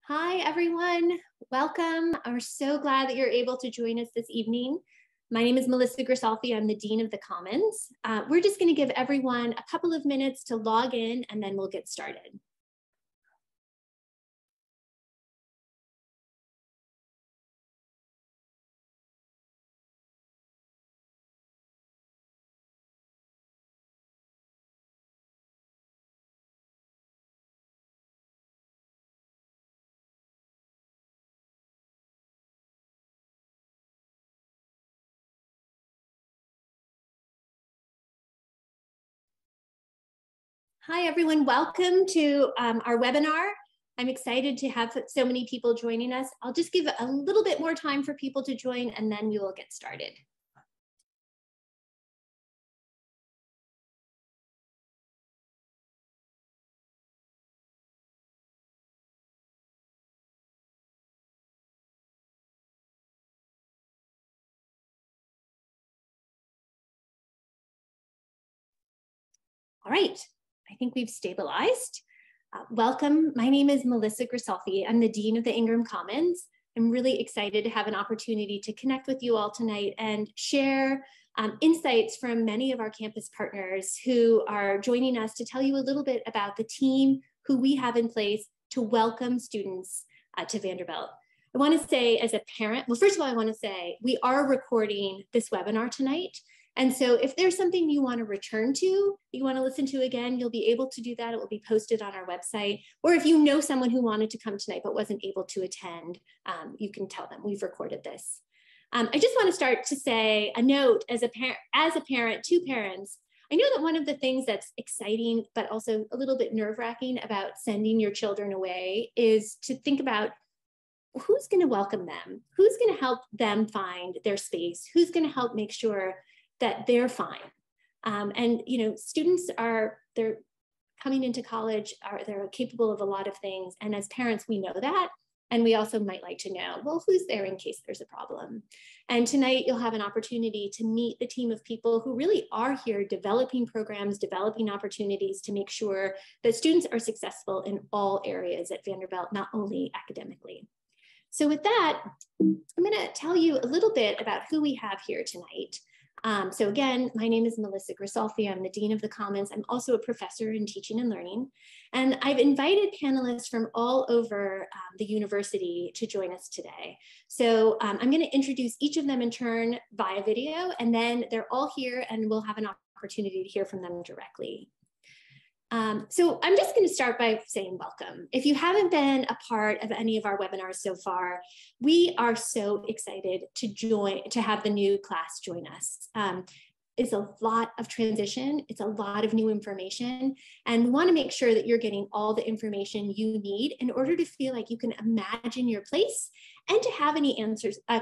Hi, everyone. Welcome. We're so glad that you're able to join us this evening. My name is Melissa Grisolfi. I'm the Dean of the Commons. We're just going to give everyone a couple of minutes to log in, and then we'll get started. Hi, everyone. Welcome to our webinar. I'm excited to have so many people joining us. I'll just give a little bit more time for people to join, and then we will get started. All right, I think we've stabilized. Welcome, my name is Melissa Grisalfi. I'm the Dean of the Ingram Commons. I'm really excited to have an opportunity to connect with you all tonight and share insights from many of our campus partners who are joining us to tell you a little bit about the team who we have in place to welcome students to Vanderbilt. I want to say as a parent, well, first of all, I want to say we are recording this webinar tonight. And so if there's something you want to return to, you want to listen to again, you'll be able to do that. It will be posted on our website. Or if you know someone who wanted to come tonight but wasn't able to attend, you can tell them we've recorded this. I just want to start to say a note as a parent to parents. I know that one of the things that's exciting, but also a little bit nerve-wracking about sending your children away is to think about who's going to welcome them, who's going to help them find their space, who's going to help make sure that they're fine. And you know, students they're coming into college, they're capable of a lot of things. And as parents, we know that. And we also might like to know, well, who's there in case there's a problem? And tonight you'll have an opportunity to meet the team of people who really are here developing programs, developing opportunities to make sure that students are successful in all areas at Vanderbilt, not only academically. So with that, I'm gonna tell you a little bit about who we have here tonight. So again, my name is Melissa Grisalfi. I'm the Dean of the Commons. I'm also a professor in teaching and learning. And I've invited panelists from all over the university to join us today. So I'm going to introduce each of them in turn via video, and then they're all here and we'll have an opportunity to hear from them directly. So I'm just going to start by saying welcome. If you haven't been a part of any of our webinars so far, we are so excited to have the new class join us. It's a lot of transition. It's a lot of new information. And we want to make sure that you're getting all the information you need in order to feel like you can imagine your place and to have any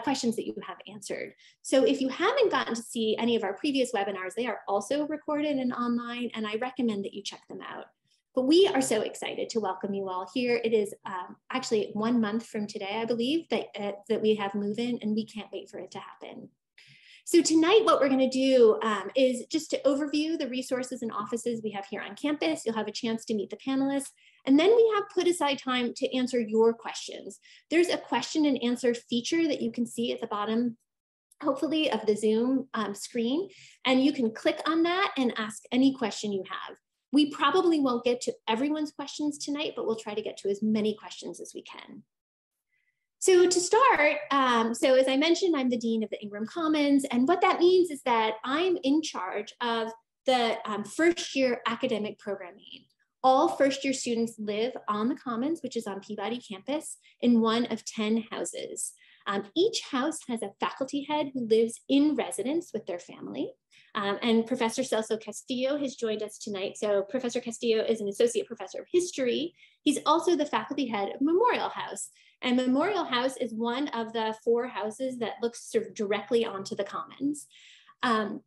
questions that you have answered. So if you haven't gotten to see any of our previous webinars, they are also recorded and online, and I recommend that you check them out. But we are so excited to welcome you all here. It is actually 1 month from today, I believe, that we have move-in, and we can't wait for it to happen. So tonight, what we're going to do is just to overview the resources and offices we have here on campus. You'll have a chance to meet the panelists. And then we have put aside time to answer your questions. There's a question and answer feature that you can see at the bottom, hopefully, of the Zoom screen. And you can click on that and ask any question you have. We probably won't get to everyone's questions tonight, but we'll try to get to as many questions as we can. So to start, so as I mentioned, I'm the Dean of the Ingram Commons, and what that means is that I'm in charge of the first year academic programming. All first year students live on the Commons, which is on Peabody campus, in one of 10 houses. Each house has a faculty head who lives in residence with their family. And Professor Celso Castillo has joined us tonight. So Professor Castillo is an associate professor of history. He's also the faculty head of Memorial House. And Memorial House is one of the 4 houses that looks sort of directly onto the Commons. And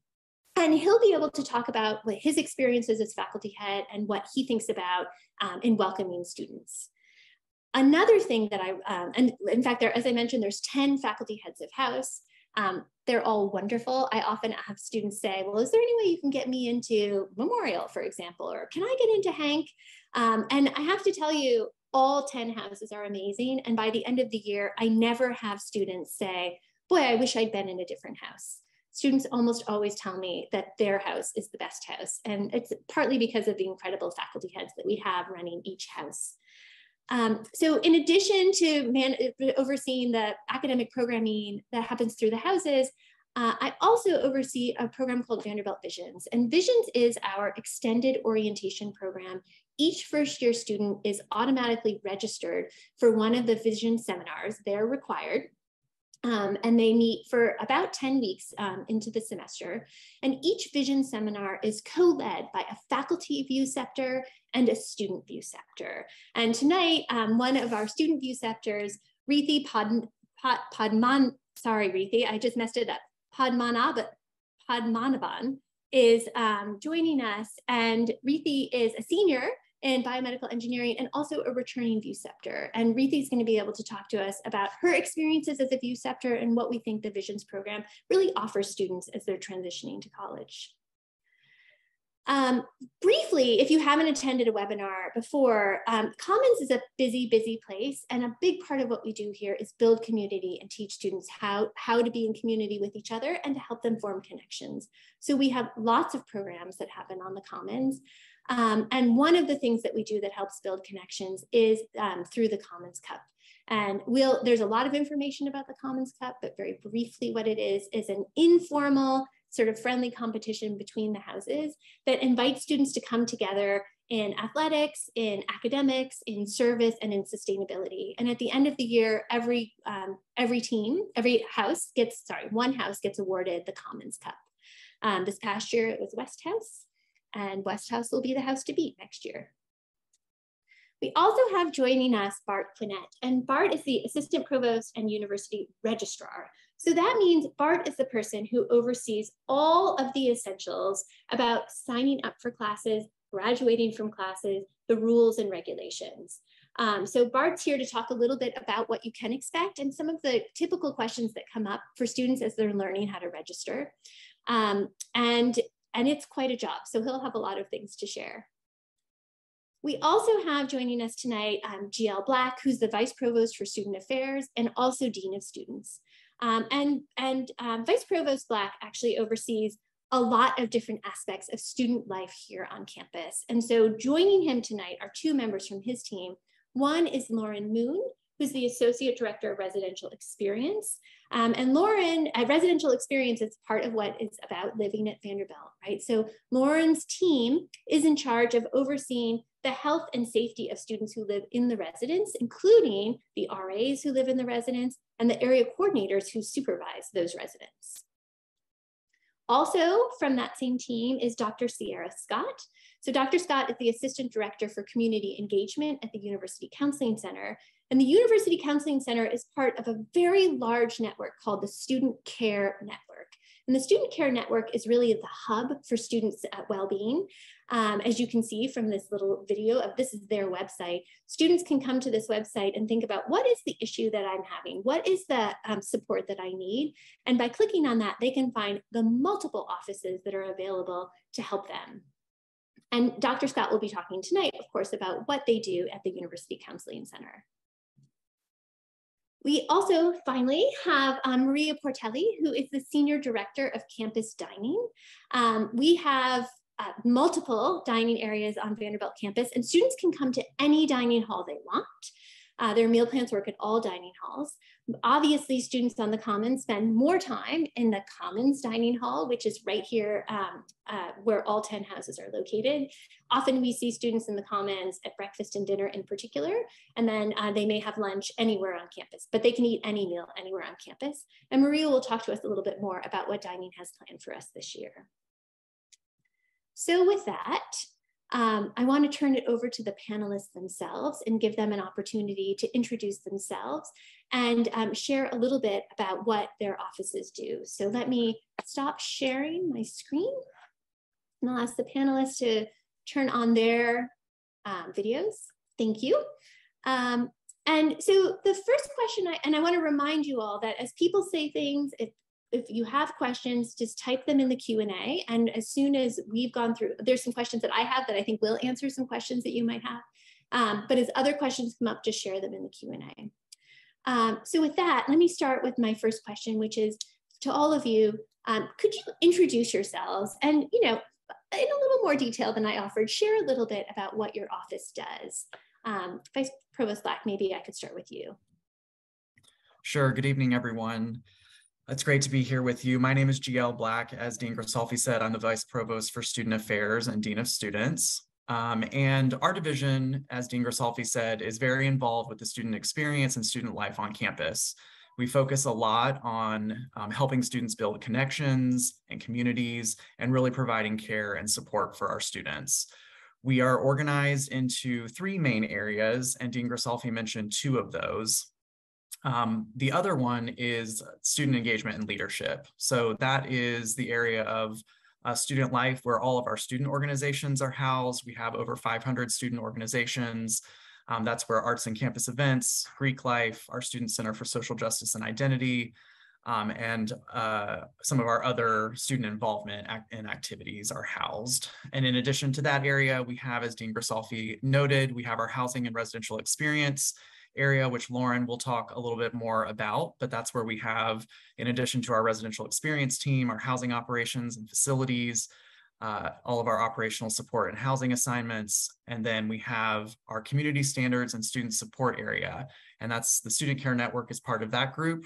he'll be able to talk about his experiences as faculty head and what he thinks about in welcoming students. Another thing that and in fact, as I mentioned, there's 10 faculty heads of house. They're all wonderful. I often have students say, well, is there any way you can get me into Memorial, for example, or can I get into Hank? And I have to tell you, All 10 houses are amazing. And by the end of the year, I never have students say, boy, I wish I'd been in a different house. Students almost always tell me that their house is the best house. And it's partly because of the incredible faculty heads that we have running each house. So in addition to overseeing the academic programming that happens through the houses, I also oversee a program called Vanderbilt Visions. And Visions is our extended orientation program. Each first-year student is automatically registered for one of the Vision seminars. They're required. And they meet for about 10 weeks into the semester. And each Vision seminar is co-led by a faculty ViewSceptor and a student ViewSceptor. And tonight, one of our student ViewSceptors, Rithi sorry, Rithi, I just messed it up. Padmanabhan is joining us, and Rithi is a senior in biomedical engineering and also a returning ViewSceptor. And Rithi is going to be able to talk to us about her experiences as a ViewSceptor and what we think the Visions program really offers students as they're transitioning to college. Briefly, if you haven't attended a webinar before, Commons is a busy, busy place. And a big part of what we do here is build community and teach students how to be in community with each other and to help them form connections. So we have lots of programs that happen on the Commons. And one of the things that we do that helps build connections is through the Commons Cup. And there's a lot of information about the Commons Cup, but very briefly what it is an informal sort of friendly competition between the houses that invites students to come together in athletics, in academics, in service, and in sustainability. And at the end of the year, one house gets awarded the Commons Cup. This past year, it was West House, and West House will be the house to beat next year. We also have joining us Bart Quinnett, and Bart is the Assistant Provost and University Registrar. So that means Bart is the person who oversees all of the essentials about signing up for classes, graduating from classes, the rules and regulations. So Bart's here to talk a little bit about what you can expect and some of the typical questions that come up for students as they're learning how to register. And it's quite a job, so he'll have a lot of things to share. We also have joining us tonight GL Black, who's the Vice Provost for Student Affairs and also Dean of Students. Vice Provost Black actually oversees a lot of different aspects of student life here on campus. And so joining him tonight are two members from his team. One is Lauren Moon, who's the Associate Director of Residential Experience. And Lauren, at Residential Experience, it's part of what is about living at Vanderbilt, right? So Lauren's team is in charge of overseeing the health and safety of students who live in the residence, including the RAs who live in the residence and the area coordinators who supervise those residents. Also from that same team is Dr. Sierra Scott. So Dr. Scott is the Assistant Director for Community Engagement at the University Counseling Center. And the University Counseling Center is part of a very large network called the Student Care Network. And the Student Care Network is really the hub for students' well-being. As you can see from this little video this is their website, students can come to this website and think about what is the issue that I'm having? What is the support that I need? And by clicking on that, they can find the multiple offices that are available to help them. And Dr. Scott will be talking tonight, of course, about what they do at the University Counseling Center. We also finally have Maria Portelli, who is the Senior Director of Campus Dining. We have multiple dining areas on Vanderbilt campus, and students can come to any dining hall they want. Their meal plans work at all dining halls. Obviously, students on the Commons spend more time in the Commons dining hall, which is right here where all 10 houses are located. Often we see students in the Commons at breakfast and dinner in particular, and then they may have lunch anywhere on campus, but they can eat any meal anywhere on campus. And Maria will talk to us a little bit more about what dining has planned for us this year. So with that, I want to turn it over to the panelists themselves and give them an opportunity to introduce themselves and share a little bit about what their offices do. So let me stop sharing my screen, and I'll ask the panelists to turn on their videos. Thank you. And so the first question, I want to remind you all that as people say things, if you have questions, just type them in the Q&A. And as soon as we've gone through, there's some questions that I have that I think will answer some questions that you might have. But as other questions come up, just share them in the Q&A. So with that, let me start with my first question, which is to all of you, could you introduce yourselves and, in a little more detail than I offered, share a little bit about what your office does. Vice Provost Black, maybe I could start with you. Sure. Good evening, everyone. It's great to be here with you. My name is GL Black. As Dean Gresalfi said, I'm the Vice Provost for Student Affairs and Dean of Students. And our division, as Dean Gresalfi said, is very involved with the student experience and student life on campus. We focus a lot on helping students build connections and communities and really providing care and support for our students. We are organized into 3 main areas, and Dean Gresalfi mentioned 2 of those. The other one is student engagement and leadership. So that is the area of student life where all of our student organizations are housed. We have over 500 student organizations. That's where arts and campus events, Greek life, our Student Center for Social Justice and Identity, and some of our other student involvement and activities are housed. And in addition to that area, we have, as Dean Gresalfi noted, we have our housing and residential experience area, which Lauren will talk a little bit more about, but that's where we have, in addition to our residential experience team, our housing operations and facilities, all of our operational support and housing assignments. And then we have our community standards and student support area. And that's the Student Care Network is part of that group,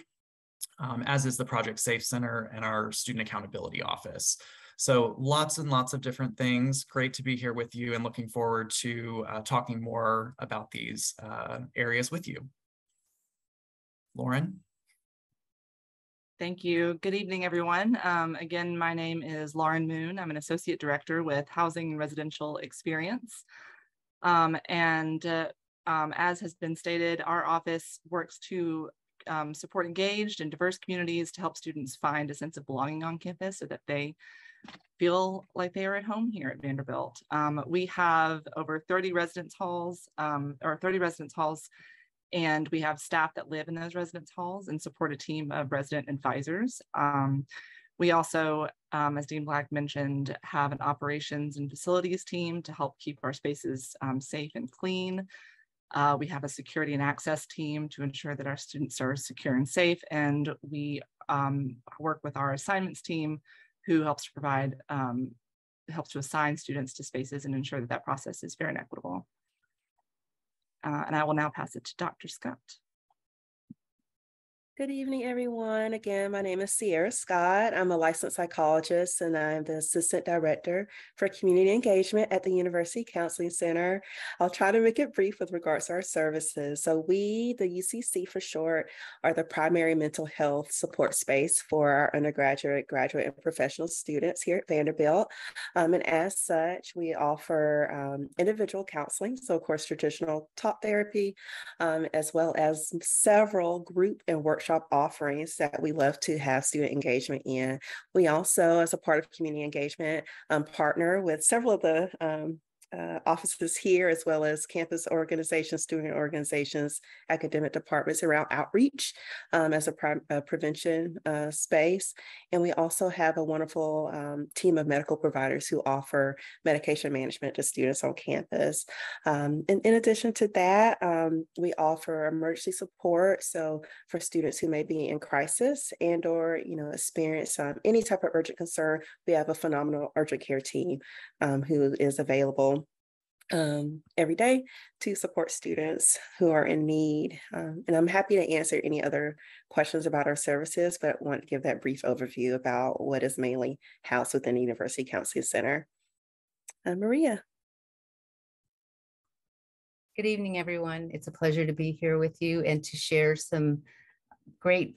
as is the Project Safe Center and our Student Accountability Office. So lots and lots of different things. Great to be here with you and looking forward to talking more about these areas with you. Lauren? Thank you. Good evening, everyone. Again, my name is Lauren Moon. I'm an Associate Director with Housing and Residential Experience. As has been stated, our office works to support engaged and diverse communities to help students find a sense of belonging on campus so that they feel like they are at home here at Vanderbilt. We have over 30 residence halls, and we have staff that live in those residence halls and support a team of resident advisors. We also, as Dean Black mentioned, have an operations and facilities team to help keep our spaces safe and clean. We have a security and access team to ensure that our students are secure and safe. And we work with our assignments team, who helps to provide, helps to assign students to spaces and ensure that that process is fair and equitable. And I will now pass it to Dr. Scott. Good evening, everyone. Again, my name is Sierra Scott. I'm a licensed psychologist, and I'm the Assistant Director for Community Engagement at the University Counseling Center. I'll try to make it brief with regards to our services. So we, the UCC for short, are the primary mental health support space for our undergraduate, graduate, and professional students here at Vanderbilt. And as such, we offer individual counseling, so of course, traditional talk therapy, as well as several group and workshop offerings that we love to have student engagement in. We also, as a part of community engagement, partner with several of the offices here, as well as campus organizations, student organizations, academic departments around outreach as a prevention space. And we also have a wonderful team of medical providers who offer medication management to students on campus. And in addition to that, we offer emergency support. So for students who may be in crisis and or experience any type of urgent concern, we have a phenomenal urgent care team who is available every day to support students who are in need. And I'm happy to answer any other questions about our services, but I want to give that brief overview about what is mainly housed within the University Counseling Center. Maria. Good evening, everyone. It's a pleasure to be here with you and to share some great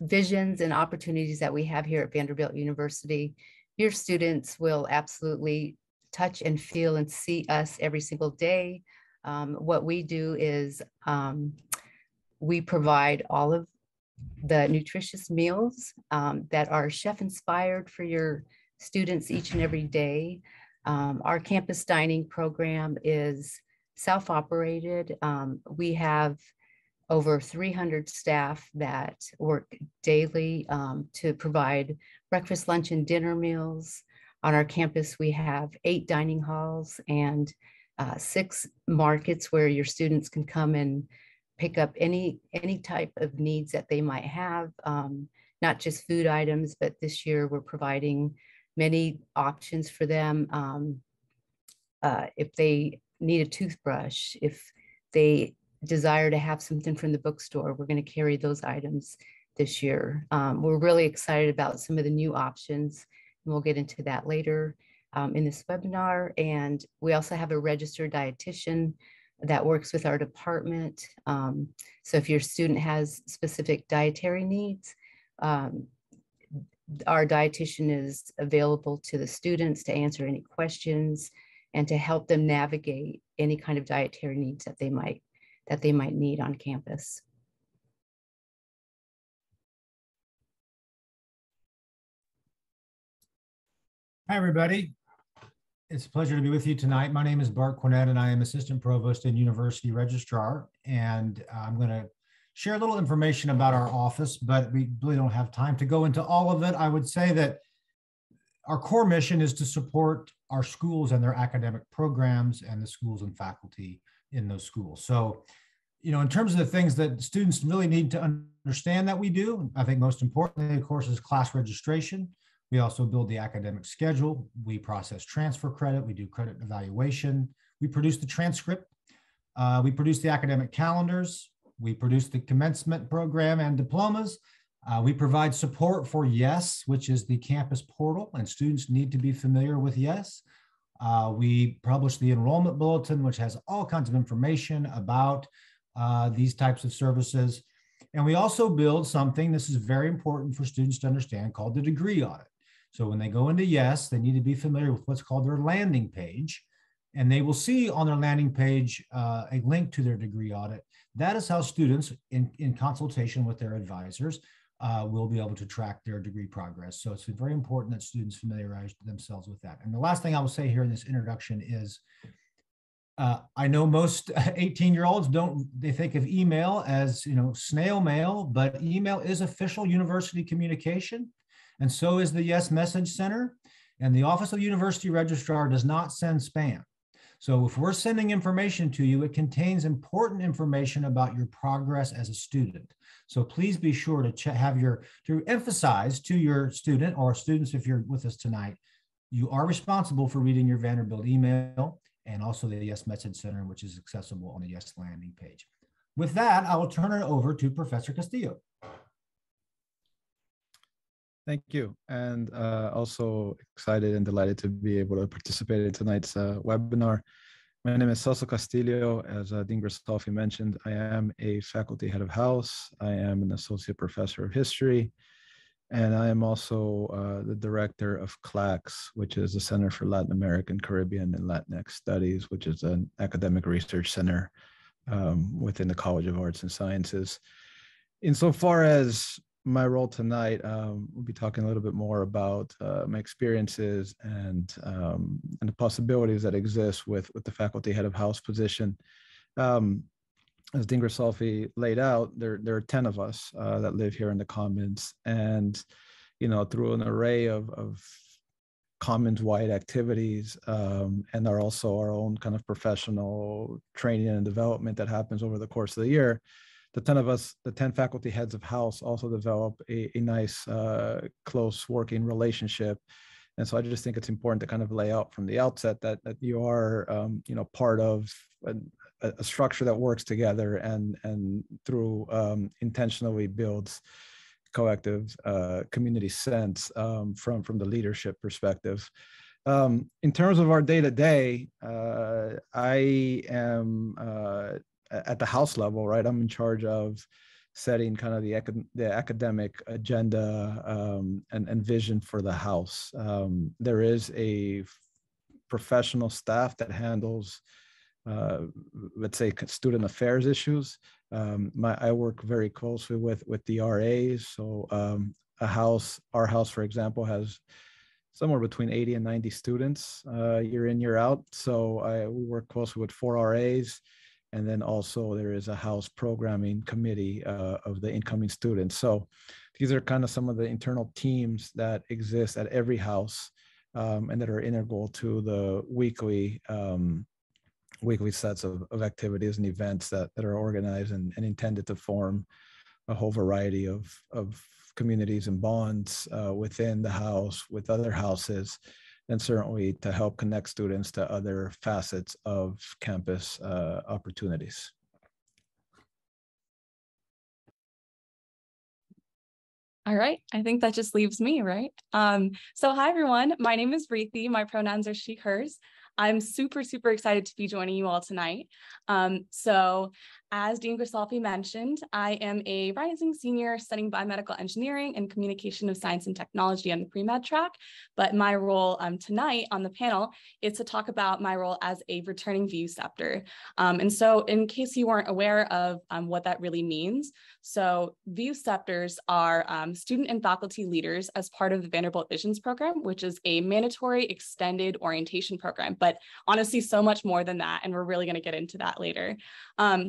visions and opportunities that we have here at Vanderbilt University. Your students will absolutely touch and feel and see us every single day. What we do is we provide all of the nutritious meals that are chef inspired for your students each and every day. Our campus dining program is self-operated. We have over 300 staff that work daily to provide breakfast, lunch, and dinner meals. On our campus, we have 8 dining halls and 6 markets where your students can come and pick up any type of needs that they might have, not just food items, but this year we're providing many options for them. If they need a toothbrush, if they desire to have something from the bookstore, we're going to carry those items this year. We're really excited about some of the new options, and we'll get into that later in this webinar. And we also have a registered dietitian that works with our department. So if your student has specific dietary needs, our dietitian is available to the students to answer any questions and to help them navigate any kind of dietary needs that they might need on campus. Hi, everybody. It's a pleasure to be with you tonight. My name is Bart Quinnett, and I am Assistant Provost and University Registrar. And I'm going to share a little information about our office, but we really don't have time to go into all of it. I would say that our core mission is to support our schools and their academic programs and the schools and faculty in those schools. So, in terms of the things that students really need to understand that we do, I think most importantly, of course, is class registration. We also build the academic schedule. We process transfer credit. We do credit evaluation. We produce the transcript. We produce the academic calendars. We produce the commencement program and diplomas. We provide support for YES, which is the campus portal, and students need to be familiar with YES. We publish the enrollment bulletin, which has all kinds of information about these types of services. And we also build something, this is very important for students to understand, called the degree audit. So when they go into YES, they need to be familiar with what's called their landing page. And they will see on their landing page a link to their degree audit. That is how students, in consultation with their advisors, will be able to track their degree progress. So it's very important that students familiarize themselves with that. And the last thing I will say here in this introduction is, I know most 18-year-olds they think of email as, snail mail, but email is official university communication. And so is the YES Message Center. And the Office of University Registrar does not send spam. So if we're sending information to you, it contains important information about your progress as a student. So please be sure to emphasize to your student or students, if you're with us tonight, you are responsible for reading your Vanderbilt email and also the YES Message Center, which is accessible on the YES landing page. With that, I will turn it over to Professor Castillo. Thank you. And also excited and delighted to be able to participate in tonight's webinar. My name is Celso Castillo. As Dean Gresalfi mentioned, I am a faculty head of house. I am an associate professor of history. And I am also the director of CLACS, which is the Center for Latin American, Caribbean, and Latinx Studies, which is an academic research center within the College of Arts and Sciences. Insofar as my role tonight, we'll be talking a little bit more about my experiences and the possibilities that exist with the faculty head of house position. As Dean Gresalfi laid out, there are 10 of us that live here in the Commons, and through an array of Commons-wide activities, and are also our own kind of professional training and development that happens over the course of the year. The 10 of us, the 10 faculty heads of house, also develop a nice, close working relationship. And so I just think it's important to kind of lay out from the outset that you are, part of a structure that works together and through intentionally builds collective community sense from the leadership perspective. In terms of our day-to-day, I am at the house level, right? I'm in charge of setting kind of the academic agenda and vision for the house. There is a professional staff that handles, let's say, student affairs issues. I work very closely with the RAs. So our house, for example, has somewhere between 80 and 90 students year in, year out. So we work closely with 4 RAs. And then also there is a house programming committee of the incoming students. So these are kind of some of the internal teams that exist at every house and that are integral to the weekly weekly sets of activities and events that are organized and intended to form a whole variety of communities and bonds within the house, with other houses, and certainly to help connect students to other facets of campus opportunities. All right, I think that just leaves me, right? So hi everyone, my name is Reethi, my pronouns are she, hers. I'm super excited to be joining you all tonight. So as Dean Gresalfi mentioned, I am a rising senior studying biomedical engineering and communication of science and technology on the pre-med track. But my role tonight on the panel is to talk about my role as a returning VUSceptor. And so in case you weren't aware of what that really means, so VUSceptors are student and faculty leaders as part of the Vanderbilt Visions program, which is a mandatory extended orientation program, but honestly, so much more than that. And we're really going to get into that later.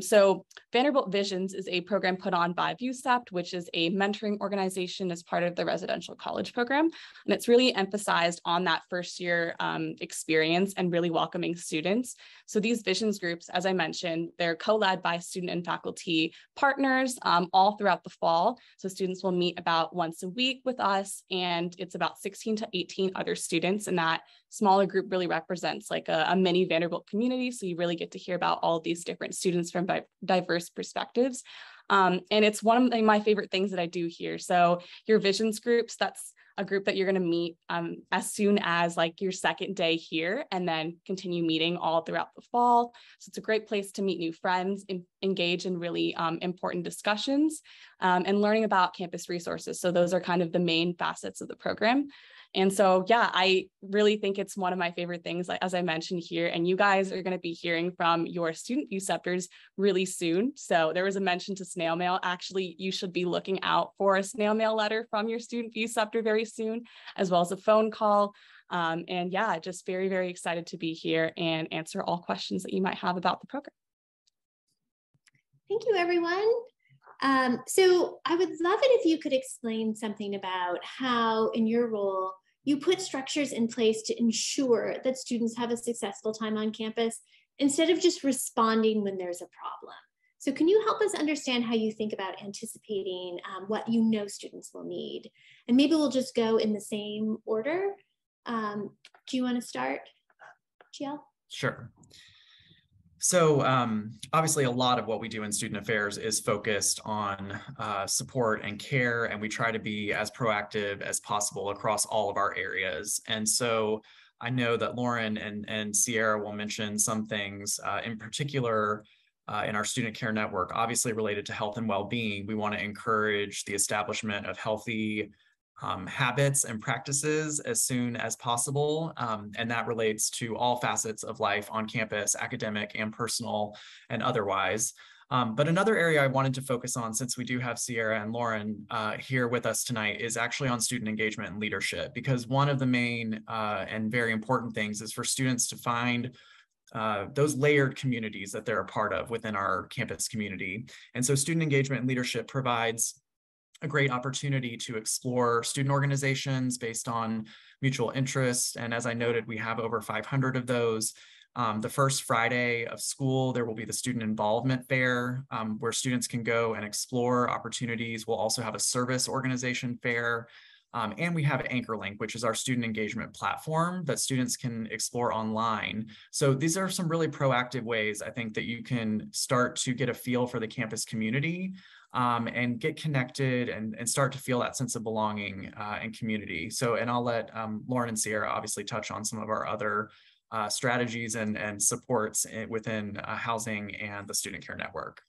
So Vanderbilt Visions is a program put on by VUScept, which is a mentoring organization as part of the residential college program. And it's really emphasized on that first year experience and really welcoming students. So these Visions groups, as I mentioned, they're co-led by student and faculty partners all throughout the fall. So students will meet about once a week with us, and it's about 16 to 18 other students, and that smaller group really represents like a mini Vanderbilt community. So you really get to hear about all of these different students from diverse perspectives. And it's one of my favorite things that I do here. So your Visions groups, that's a group that you're going to meet as soon as like your second day here, and then continue meeting all throughout the fall. So it's a great place to meet new friends, engage in really important discussions, and learning about campus resources. So those are kind of the main facets of the program. And so, yeah, I really think it's one of my favorite things, like, as I mentioned here, and you guys are going to be hearing from your student VUSceptors really soon. So there was a mention to snail mail. Actually, you should be looking out for a snail mail letter from your student VUSceptor very soon, as well as a phone call. And yeah, just very excited to be here and answer all questions that you might have about the program. Thank you, everyone. So I would love it if you could explain something about how, in your role, you put structures in place to ensure that students have a successful time on campus instead of just responding when there's a problem. So can you help us understand how you think about anticipating what you know students will need? And maybe we'll just go in the same order. Do you want to start, GL? Sure. So obviously a lot of what we do in student affairs is focused on support and care, and we try to be as proactive as possible across all of our areas. And so I know that Lauren and Sierra will mention some things in particular in our student care network, obviously related to health and well-being. We want to encourage the establishment of healthy habits and practices as soon as possible. And that relates to all facets of life on campus, academic and personal and otherwise. But another area I wanted to focus on, since we do have Sierra and Lauren here with us tonight, is actually on student engagement and leadership, because one of the main and very important things is for students to find those layered communities that they're a part of within our campus community. And so student engagement and leadership provides a great opportunity to explore student organizations based on mutual interest. And as I noted, we have over 500 of those. The first Friday of school, there will be the Student Involvement Fair, where students can go and explore opportunities. We'll also have a service organization fair. And we have AnchorLink, which is our student engagement platform that students can explore online. So these are some really proactive ways, I think, that you can start to get a feel for the campus community and get connected and start to feel that sense of belonging and community. So, and I'll let Lauren and Sierra obviously touch on some of our other strategies and supports within housing and the student care network.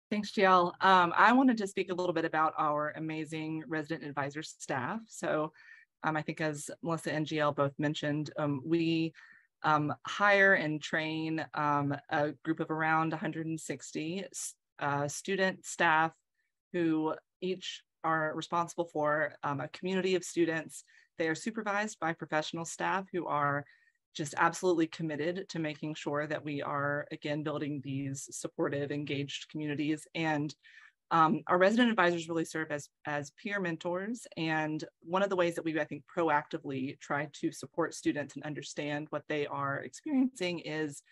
Thanks, GL. I wanted to speak a little bit about our amazing resident advisor staff. So I think, as Melissa and GL both mentioned, we hire and train a group of around 160 student staff who each are responsible for a community of students. They are supervised by professional staff who are just absolutely committed to making sure that we are, again, building these supportive, engaged communities. And Our resident advisors really serve as peer mentors. And one of the ways that we, I think, proactively try to support students and understand what they are experiencing is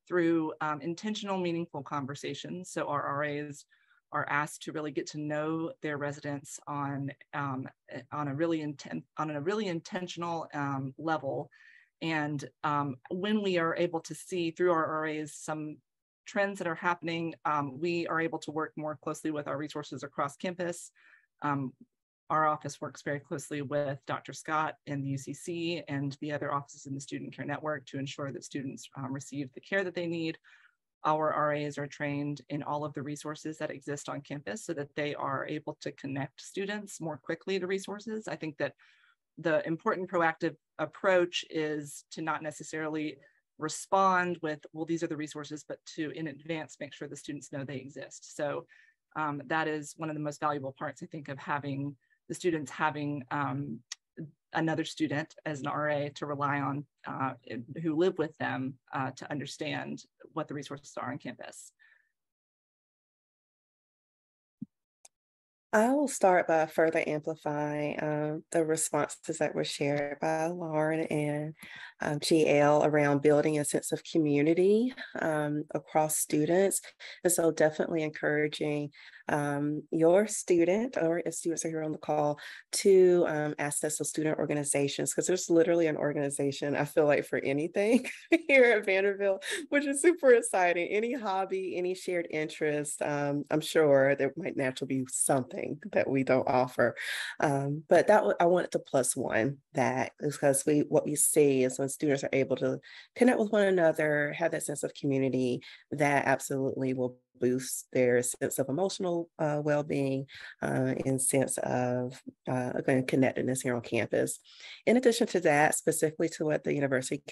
through intentional, meaningful conversations. So our RAs are asked to really get to know their residents on a really intentional level. And when we are able to see through our RAs some trends that are happening, we are able to work more closely with our resources across campus. Our office works very closely with Dr. Scott and the UCC and the other offices in the Student Care Network to ensure that students receive the care that they need. Our RAs are trained in all of the resources that exist on campus so that they are able to connect students more quickly to resources. I think that the important proactive approach is to not necessarily respond with, well, these are the resources, but to in advance make sure the students know they exist. So that is one of the most valuable parts, I think, of having the students having another student as an RA to rely on who live with them to understand what the resources are on campus. I will start by further amplifying the responses that were shared by Lauren and GL around building a sense of community across students. And so definitely encouraging your student, or if students are here on the call, to access those student organizations, because there's literally an organization, I feel like, for anything here at Vanderbilt, which is super exciting. Any hobby, any shared interest, I'm sure there might naturally be something that we don't offer. But I wanted to plus one that, because what we see is when students are able to connect with one another, have that sense of community, that absolutely will boost their sense of emotional well-being and sense of connectedness here on campus. In addition to that, specifically to what the University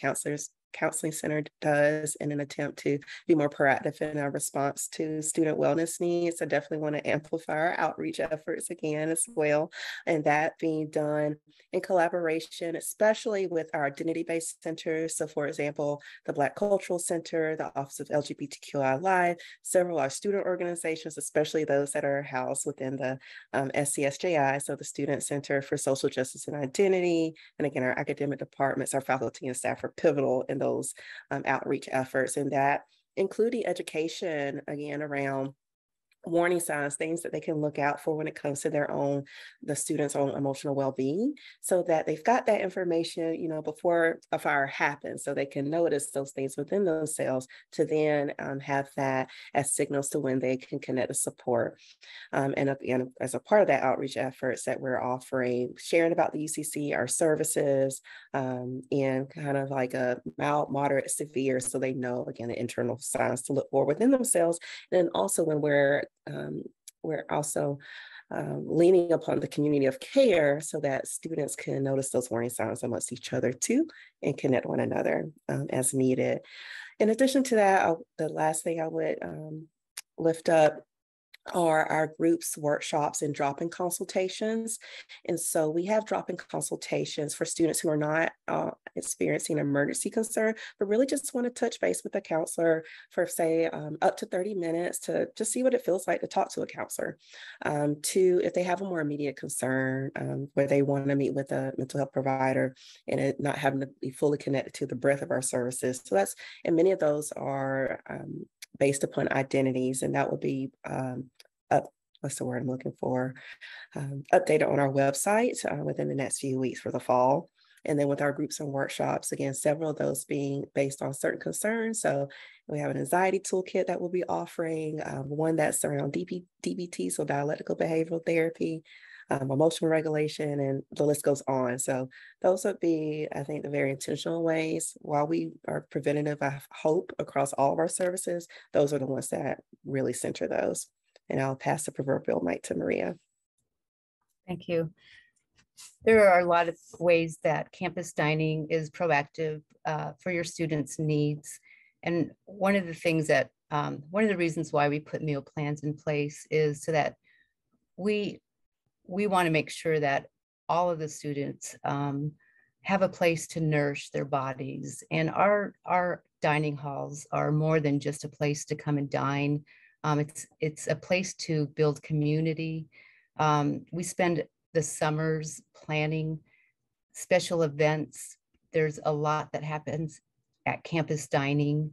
Counseling Center does in an attempt to be more proactive in our response to student wellness needs, I definitely want to amplify our outreach efforts again as well, and that being done in collaboration, especially with our identity-based centers. So for example, the Black Cultural Center, the Office of LGBTQI Live, several of our student organizations, especially those that are housed within the SCSJI, so the Student Center for Social Justice and Identity, and again, our academic departments, our faculty and staff are pivotal in those outreach efforts, and that including education, again, around warning signs, things that they can look out for when it comes to the students' own emotional well-being, so that they've got that information, before a fire happens, so they can notice those things within themselves to then have that as signals to when they can connect to support. And again, as a part of that outreach efforts that we're offering, sharing about the UCC, our services, in kind of like a mild, moderate, severe, so they know, again, the internal signs to look for within themselves. And then also when we're also leaning upon the community of care so that students can notice those warning signs amongst each other too and connect one another as needed. In addition to that, the last thing I would lift up are our groups, workshops, and drop-in consultations. And so we have drop-in consultations for students who are not experiencing emergency concern, but really just want to touch base with a counselor for, say, up to 30 minutes to just see what it feels like to talk to a counselor. To, if they have a more immediate concern where they want to meet with a mental health provider and it not having to be fully connected to the breadth of our services. So that's, and many of those are based upon identities, and that will be what's the word I'm looking for? Updated on our website within the next few weeks for the fall. And then with our groups and workshops, again, several of those being based on certain concerns. So we have an anxiety toolkit that we'll be offering, one that's around DBT, so dialectical behavioral therapy, emotional regulation, and the list goes on. So those would be, I think, the very intentional ways. While we are preventative of hope across all of our services, those are the ones that really center those. And I'll pass the proverbial mic to Maria. Thank you. There are a lot of ways that campus dining is proactive for your students' needs. And one of the things that, one of the reasons why we put meal plans in place is so that we want to make sure that all of the students have a place to nourish their bodies. And our dining halls are more than just a place to come and dine. It's a place to build community. We spend the summers planning special events. There's a lot that happens at campus dining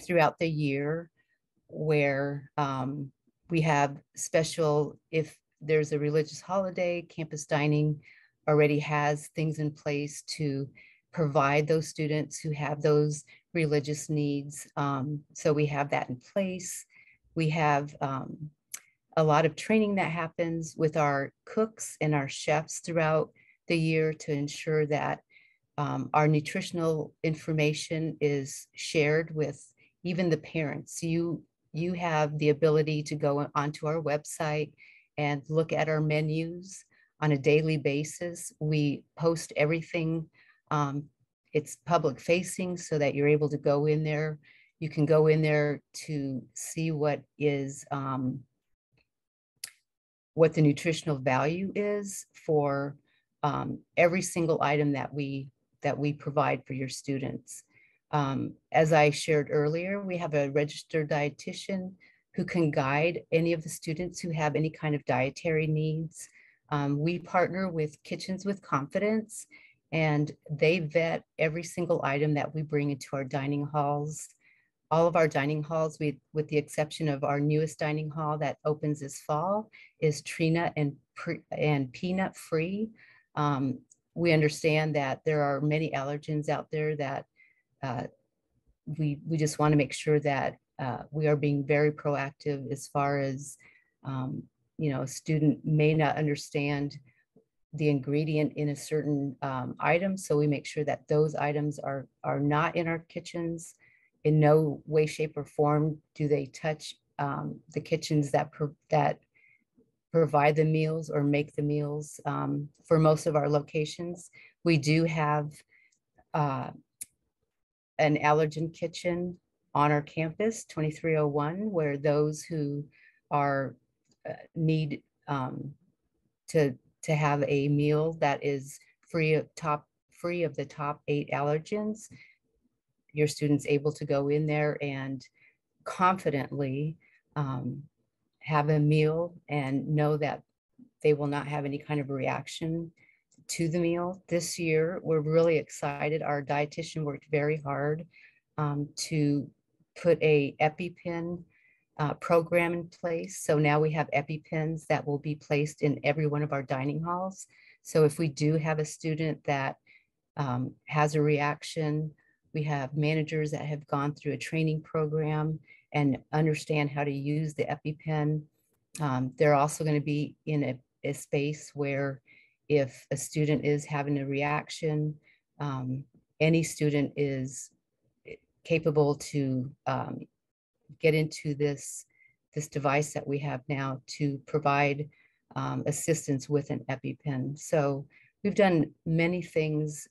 throughout the year, where we have special, if there's a religious holiday, campus dining already has things in place to provide those students who have those religious needs. So we have that in place. We have a lot of training that happens with our cooks and our chefs throughout the year to ensure that our nutritional information is shared with even the parents. You have the ability to go onto our website and look at our menus on a daily basis. We post everything. It's public facing so that you're able to go in there. You can go in there to see what is what the nutritional value is for every single item that we provide for your students. As I shared earlier, we have a registered dietitian who can guide any of the students who have any kind of dietary needs. We partner with Kitchens with Confidence, and they vet every single item that we bring into our dining halls. All of our dining halls, with the exception of our newest dining hall that opens this fall, is tree-nut and peanut free. We understand that there are many allergens out there that we just want to make sure that we are being very proactive as far as, a student may not understand the ingredient in a certain item. So we make sure that those items are not in our kitchens. In no way, shape, or form do they touch the kitchens that provide the meals or make the meals. For most of our locations, we do have an allergen kitchen on our campus, 2301, where those who are need to have a meal that is free of the top 8 allergens, your students able to go in there and confidently have a meal and know that they will not have any kind of reaction to the meal. This year, we're really excited. Our dietitian worked very hard to put a EpiPen program in place. So now we have EpiPens that will be placed in every one of our dining halls. So if we do have a student that has a reaction, we have managers that have gone through a training program and understand how to use the EpiPen. They're also going to be in a space where if a student is having a reaction, any student is capable to get into this device that we have now to provide assistance with an EpiPen. So we've done many things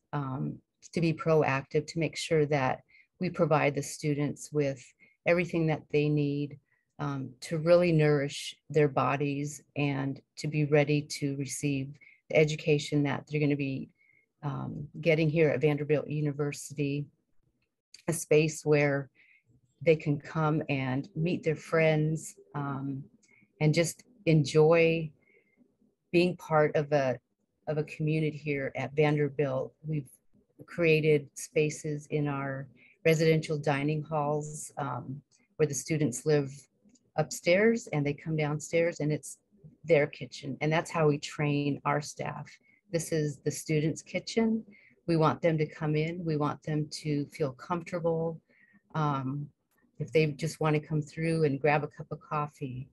to be proactive, to make sure that we provide the students with everything that they need to really nourish their bodies and to be ready to receive the education that they're going to be getting here at Vanderbilt University, a space where they can come and meet their friends and just enjoy being part of a community here at Vanderbilt. We've created spaces in our residential dining halls where the students live upstairs and they come downstairs and it's their kitchen. And that's how we train our staff. This is the students' kitchen. We want them to come in. We want them to feel comfortable. If they just want to come through and grab a cup of coffee,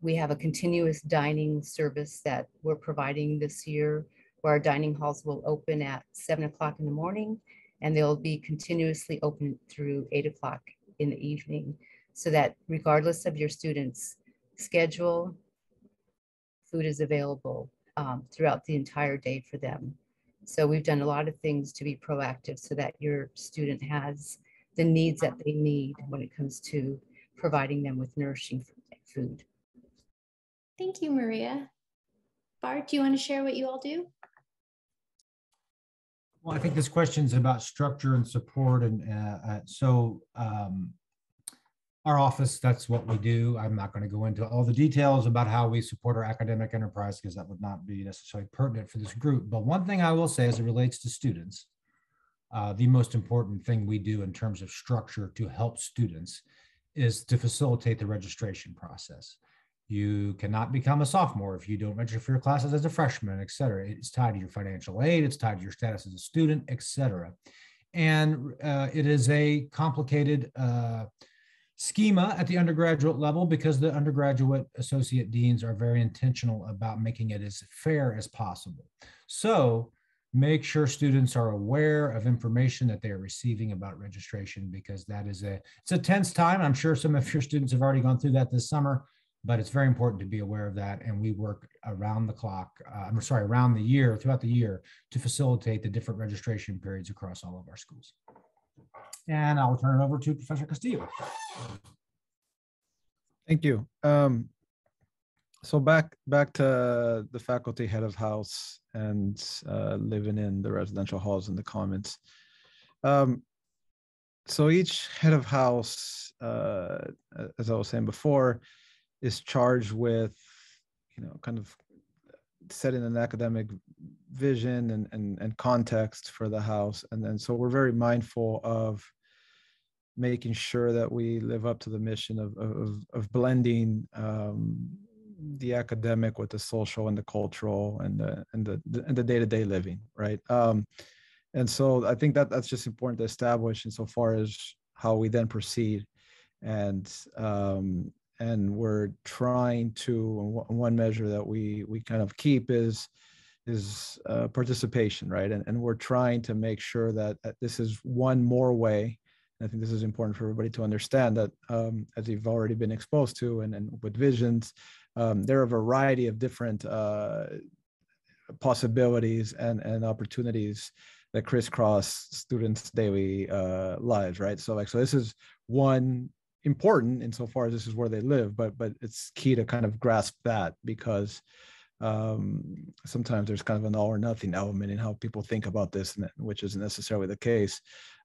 we have a continuous dining service that we're providing this year, where our dining halls will open at 7 o'clock in the morning, and they'll be continuously open through 8 o'clock in the evening, so that regardless of your students' schedule, food is available throughout the entire day for them. So we've done a lot of things to be proactive so that your student has the needs that they need when it comes to providing them with nourishing food. Thank you, Maria. Bart, do you want to share what you all do? Well, I think this question is about structure and support. And our office, that's what we do. I'm not going to go into all the details about how we support our academic enterprise because that would not be necessarily pertinent for this group. But one thing I will say as it relates to students, the most important thing we do in terms of structure to help students is to facilitate the registration process. You cannot become a sophomore if you don't register for your classes as a freshman, et cetera. It's tied to your financial aid, it's tied to your status as a student, et cetera. And it is a complicated schema at the undergraduate level because the undergraduate associate deans are very intentional about making it as fair as possible. So make sure students are aware of information that they are receiving about registration because that is it's a tense time. I'm sure some of your students have already gone through that this summer, but it's very important to be aware of that. And we work around the clock, around the year, throughout the year to facilitate the different registration periods across all of our schools. And I'll turn it over to Professor Castillo. Thank you. So back to the faculty head of house and living in the residential halls and the commons. So each head of house, as I was saying before, is charged with, kind of setting an academic vision and context for the house. And then so we're very mindful of making sure that we live up to the mission of blending the academic with the social and the cultural and the day-to-day living, right? And so I think that's just important to establish insofar as how we then proceed. And we're trying to, one measure that we kind of keep is participation, right? And we're trying to make sure that this is one more way. And I think this is important for everybody to understand that, as you've already been exposed to, and with Visions, there are a variety of different possibilities and opportunities that crisscross students' daily lives, right? So this is one important insofar as this is where they live, but it's key to kind of grasp that because sometimes there's kind of an all or nothing element in how people think about this, which isn't necessarily the case.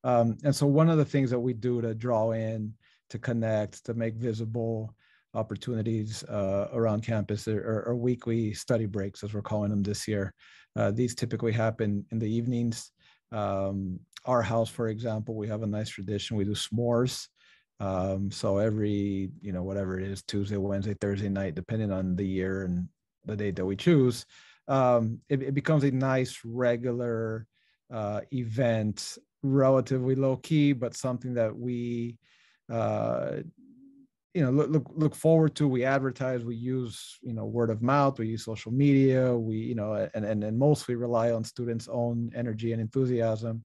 And so one of the things that we do to draw in, to connect, to make visible opportunities around campus are weekly study breaks, as we're calling them this year. These typically happen in the evenings. Our house, for example, we have a nice tradition. We do s'mores. So every, whatever it is, Tuesday, Wednesday, Thursday night, depending on the year and the date that we choose, it becomes a nice regular event, relatively low key, but something that we look forward to. We advertise, we use word of mouth, we use social media, we and mostly rely on students' own energy and enthusiasm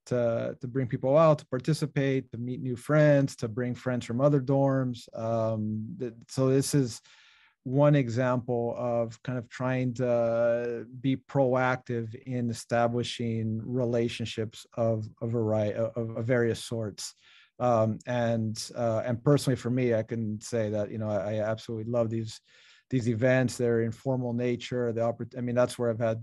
to bring people out, to participate, to meet new friends, to bring friends from other dorms. So this is one example of kind of trying to be proactive in establishing relationships of a variety of various sorts. And personally for me, I can say that, I absolutely love these events. They're informal nature. That's where I've had,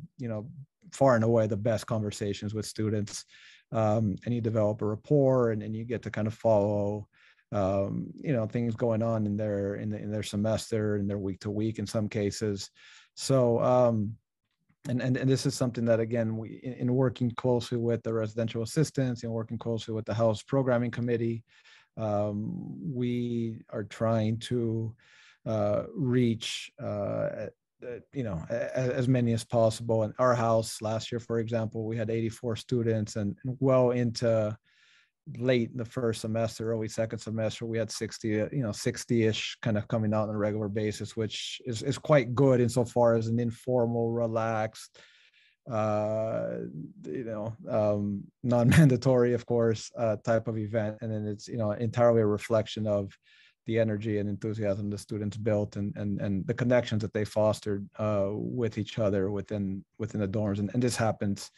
far and away the best conversations with students. And you develop a rapport and you get to kind of follow, things going on in their semester and their week to week in some cases. So, and this is something that, again, we, in working closely with the residential assistants and working closely with the house programming committee, we are trying to reach, as many as possible. In our house last year, for example, we had 84 students, and well into late in the first semester, early second semester, we had 60-ish kind of coming out on a regular basis, which is quite good insofar as an informal, relaxed, non-mandatory, of course, type of event. And then it's, entirely a reflection of the energy and enthusiasm the students built and the connections that they fostered with each other within the dorms. And this happens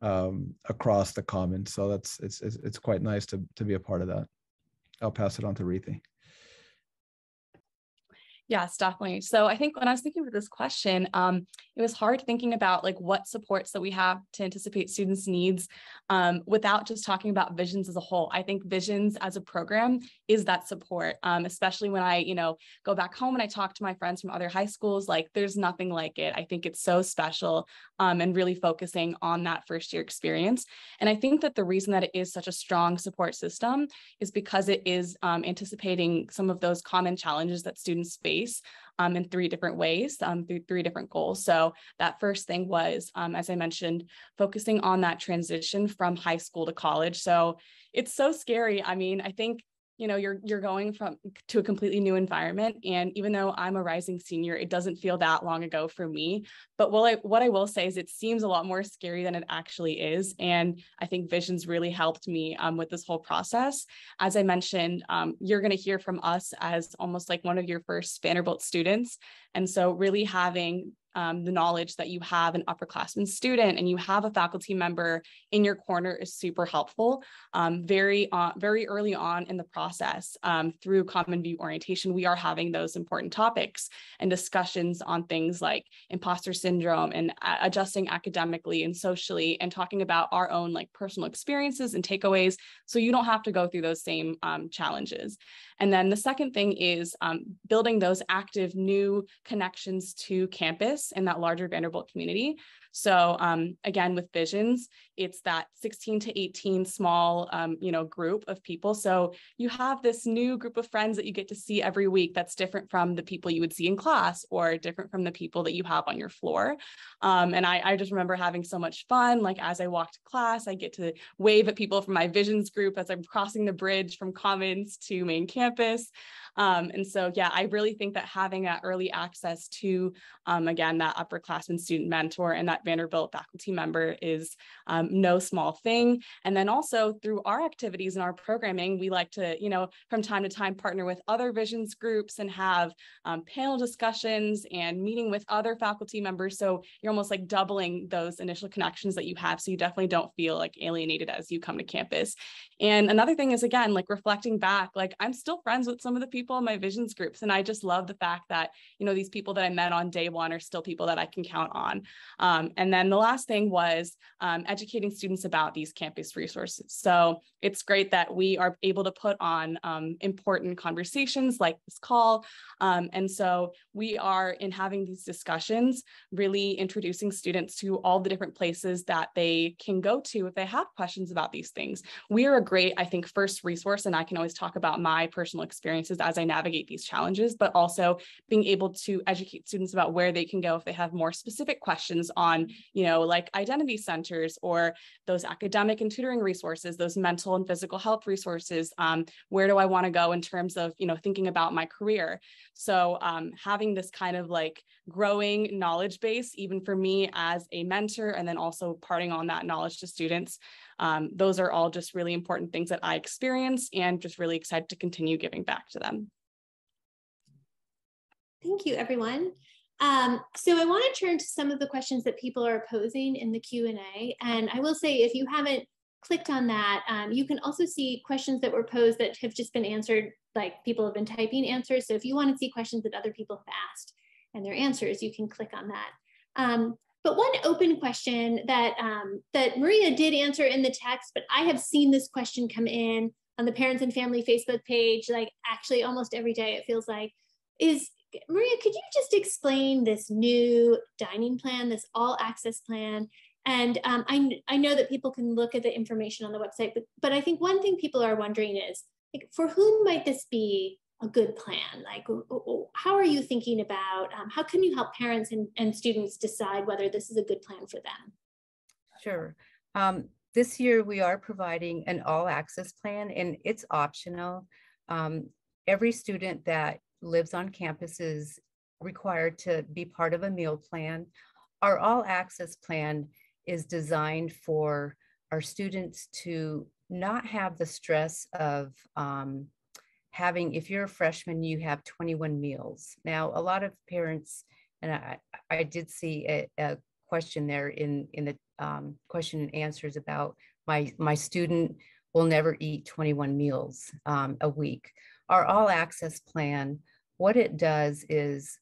across the commons. So it's quite nice to be a part of that. I'll pass it on to Reethi. Yes, definitely. So I think when I was thinking of this question, it was hard thinking about like what supports that we have to anticipate students' needs without just talking about Visions as a whole. I think Visions as a program is that support, especially when I, go back home and I talk to my friends from other high schools, like there's nothing like it. I think it's so special and really focusing on that first year experience. And I think that the reason that it is such a strong support system is because it is anticipating some of those common challenges that students face in 3 different ways, through 3 different goals. So that first thing was, as I mentioned, focusing on that transition from high school to college. So it's so scary. I mean, I think you're going to a completely new environment. And even though I'm a rising senior, it doesn't feel that long ago for me. But what I will say is it seems a lot more scary than it actually is. And I think Visions really helped me with this whole process. As I mentioned, you're going to hear from us as almost like one of your first Vanderbilt students. And so really having the knowledge that you have an upperclassman student and you have a faculty member in your corner is super helpful. Very early on in the process, through Common View orientation, we are having those important topics and discussions on things like imposter syndrome and adjusting academically and socially, and talking about our own like personal experiences and takeaways, so you don't have to go through those same challenges. And then the second thing is building those active new connections to campus in that larger Vanderbilt community. So again, with Visions, it's that 16 to 18 small, group of people. So you have this new group of friends that you get to see every week that's different from the people you would see in class or different from the people that you have on your floor. And I just remember having so much fun. Like as I walk to class, I get to wave at people from my Visions group as I'm crossing the bridge from Commons to main campus. And so, yeah, I really think that having that early access to, again, that upperclassman student mentor and that Vanderbilt faculty member is no small thing. And then also through our activities and our programming, we like to, from time to time partner with other Visions groups and have panel discussions and meeting with other faculty members. So you're almost like doubling those initial connections that you have. So you definitely don't feel like alienated as you come to campus. And another thing is, again, like reflecting back, like I'm still friends with some of the people in my Visions groups. And I just love the fact that, these people that I met on day one are still people that I can count on. And then the last thing was educating students about these campus resources. So it's great that we are able to put on important conversations like this call. And so we are, in having these discussions, really introducing students to all the different places that they can go to if they have questions about these things. We are a great, I think, first resource, and I can always talk about my personal experiences as I navigate these challenges, but also being able to educate students about where they can go if they have more specific questions on, like identity centers or those academic and tutoring resources, those mental and physical health resources. Where do I want to go in terms of, thinking about my career? So having this kind of like growing knowledge base, even for me as a mentor, and then also imparting on that knowledge to students, those are all just really important things that I experience and just really excited to continue giving back to them. Thank you, everyone. So I want to turn to some of the questions that people are posing in the Q&A. And I will say, if you haven't clicked on that, you can also see questions that were posed that have just been answered, like people have been typing answers. So if you want to see questions that other people have asked and their answers, you can click on that. But one open question that, that Maria did answer in the text, but I have seen this question come in on the Parents and Family Facebook page, like actually almost every day it feels like, is, Maria, could you just explain this new dining plan, this all access plan? And I know that people can look at the information on the website, but I think one thing people are wondering is, like, for whom might this be a good plan? Like, how are you thinking about, how can you help parents and students decide whether this is a good plan for them? Sure. This year we are providing an all access plan, and it's optional. Every student that lives on campus is required to be part of a meal plan. Our all access plan is designed for our students to not have the stress of having, if you're a freshman, you have 21 meals. Now, a lot of parents, and I did see a question there in the question and answers about my student will never eat 21 meals a week. Our all access plan what it does is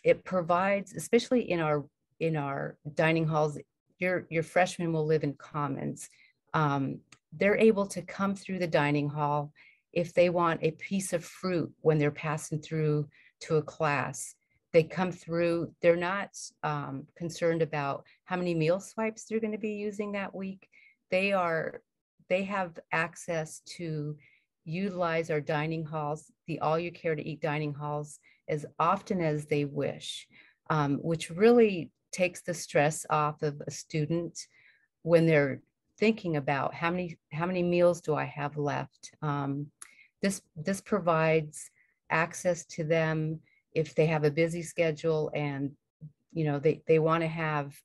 it provides, especially in our dining halls, your freshmen will live in commons. They're able to come through the dining hall if they want a piece of fruit when they're passing through to a class. They come through, they're not concerned about how many meal swipes they're going to be using that week. They have access to utilize our dining halls, the all you care to eat dining halls, as often as they wish, which really takes the stress off of a student when they're thinking about how many meals do I have left. This provides access to them if they have a busy schedule and they want to have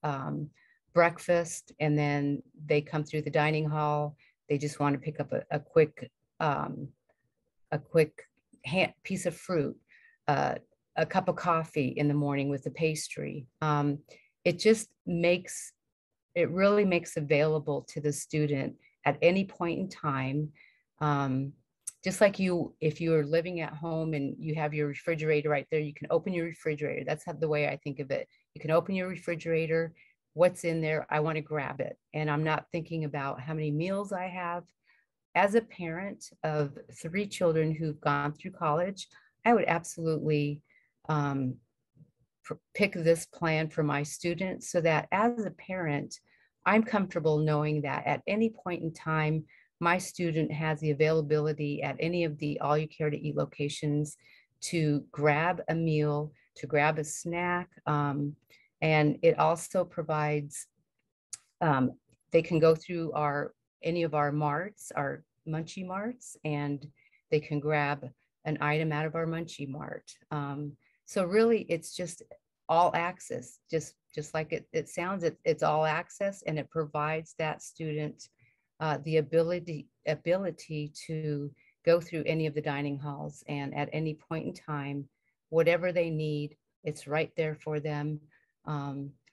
breakfast and then they come through the dining hall. They just want to pick up a quick piece of fruit, a cup of coffee in the morning with a pastry. It really makes available to the student at any point in time. Just like if you're living at home and you have your refrigerator right there, you can open your refrigerator. That's the way I think of it. You can open your refrigerator, what's in there, I want to grab it. And I'm not thinking about how many meals I have. As a parent of 3 children who've gone through college, I would absolutely pick this plan for my students so that as a parent, I'm comfortable knowing that at any point in time, my student has the availability at any of the all you care to eat locations to grab a meal, to grab a snack. And it also provides, they can go through any of our marts, our munchie marts, and they can grab an item out of our munchie mart. So really it's just all access, just like it sounds, it's all access, and it provides that student the ability to go through any of the dining halls, and at any point in time, whatever they need, it's right there for them.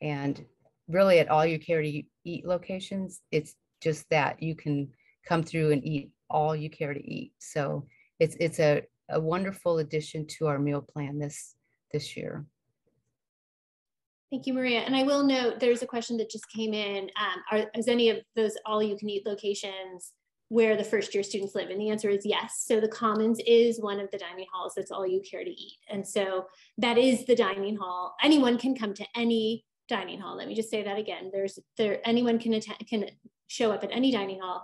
And really at all you care to eat locations, it's just that you can come through and eat all you care to eat. So it's a wonderful addition to our meal plan this year. Thank you, Maria. And I will note there's a question that just came in. Is any of those all you can eat locations where the first year students live? And the answer is yes. So the Commons is one of the dining halls that's all you care to eat. And so that is the dining hall. Anyone can come to any dining hall. Let me just say that again. Anyone can show up at any dining hall.